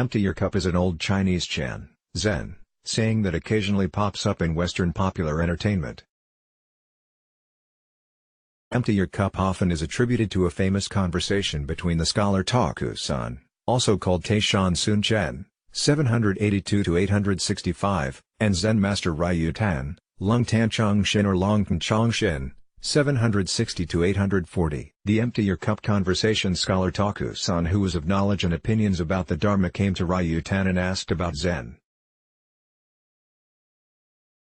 Empty your cup is an old Chinese Zen saying that occasionally pops up in Western popular entertainment. Empty your cup often is attributed to a famous conversation between the scholar Taku-san, also called Taishan Sun Chen, 782-865, and Zen master Ryu Tan, Lung Tan Chong Shin or Long Tan Chong Shin, 760-840. The empty your cup conversation scholar Taku-san, who was of knowledge and opinions about the Dharma, came to Ryu Tan and asked about Zen.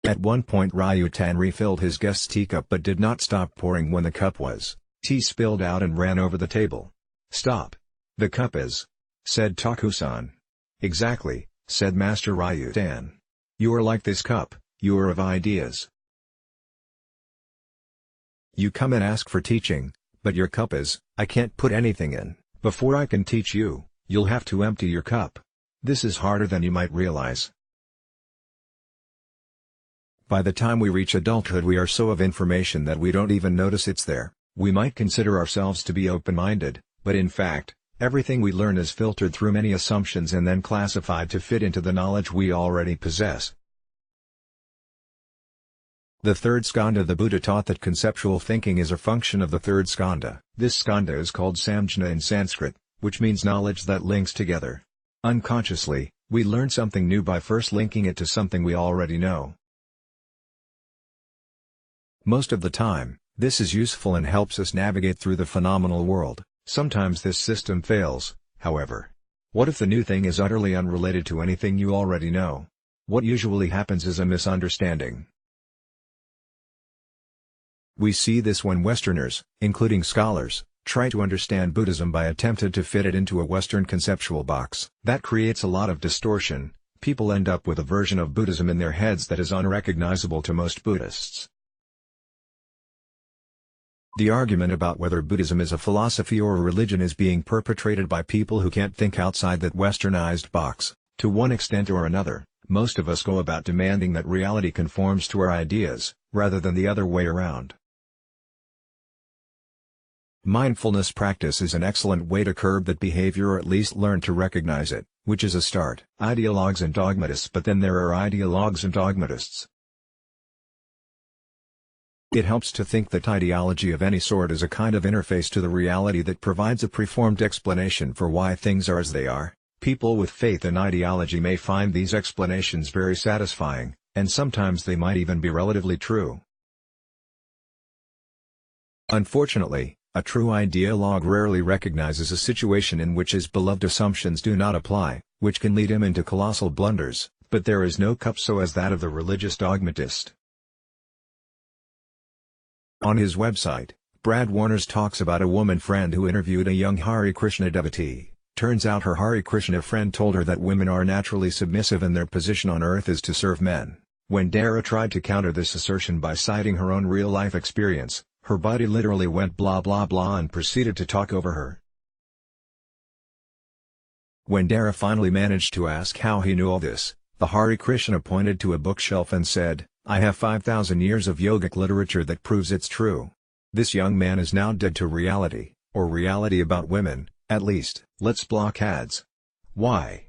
At one point Ryu Tan refilled his guest's teacup but did not stop pouring when the cup was tea spilled out and ran over the table. "Stop. The cup is," said Taku-san. "Exactly," said Master Ryu Tan. "You are like this cup, you are of ideas. You come and ask for teaching, but your cup is, I can't put anything in. Before I can teach you, you'll have to empty your cup. This is harder than you might realize." By the time we reach adulthood we are so of information that we don't even notice it's there. We might consider ourselves to be open-minded, but in fact, everything we learn is filtered through many assumptions and then classified to fit into the knowledge we already possess. The third skandha. The Buddha taught that conceptual thinking is a function of the third skandha. This skandha is called samjna in Sanskrit, which means knowledge that links together. Unconsciously, we learn something new by first linking it to something we already know. Most of the time, this is useful and helps us navigate through the phenomenal world. Sometimes this system fails, however. What if the new thing is utterly unrelated to anything you already know? What usually happens is a misunderstanding. We see this when Westerners, including scholars, try to understand Buddhism by attempting to fit it into a Western conceptual box. That creates a lot of distortion. People end up with a version of Buddhism in their heads that is unrecognizable to most Buddhists. The argument about whether Buddhism is a philosophy or a religion is being perpetrated by people who can't think outside that westernized box. To one extent or another, most of us go about demanding that reality conforms to our ideas, rather than the other way around. Mindfulness practice is an excellent way to curb that behavior, or at least learn to recognize it, which is a start. Ideologues and dogmatists. But then there are ideologues and dogmatists. It helps to think that ideology of any sort is a kind of interface to the reality that provides a preformed explanation for why things are as they are. People with faith in ideology may find these explanations very satisfying, and sometimes they might even be relatively true. Unfortunately, a true ideologue rarely recognizes a situation in which his beloved assumptions do not apply, which can lead him into colossal blunders. But there is no cup so as that of the religious dogmatist. On his website, Brad Warners talks about a woman friend who interviewed a young Hare Krishna devotee. Turns out her Hare Krishna friend told her that women are naturally submissive and their position on earth is to serve men. When Dara tried to counter this assertion by citing her own real-life experience, her body literally went blah blah blah and proceeded to talk over her. When Dara finally managed to ask how he knew all this, the Hare Krishna pointed to a bookshelf and said, "I have 5,000 years of yogic literature that proves it's true." This young man is now dead to reality, or reality about women, at least. Let's block ads. Why?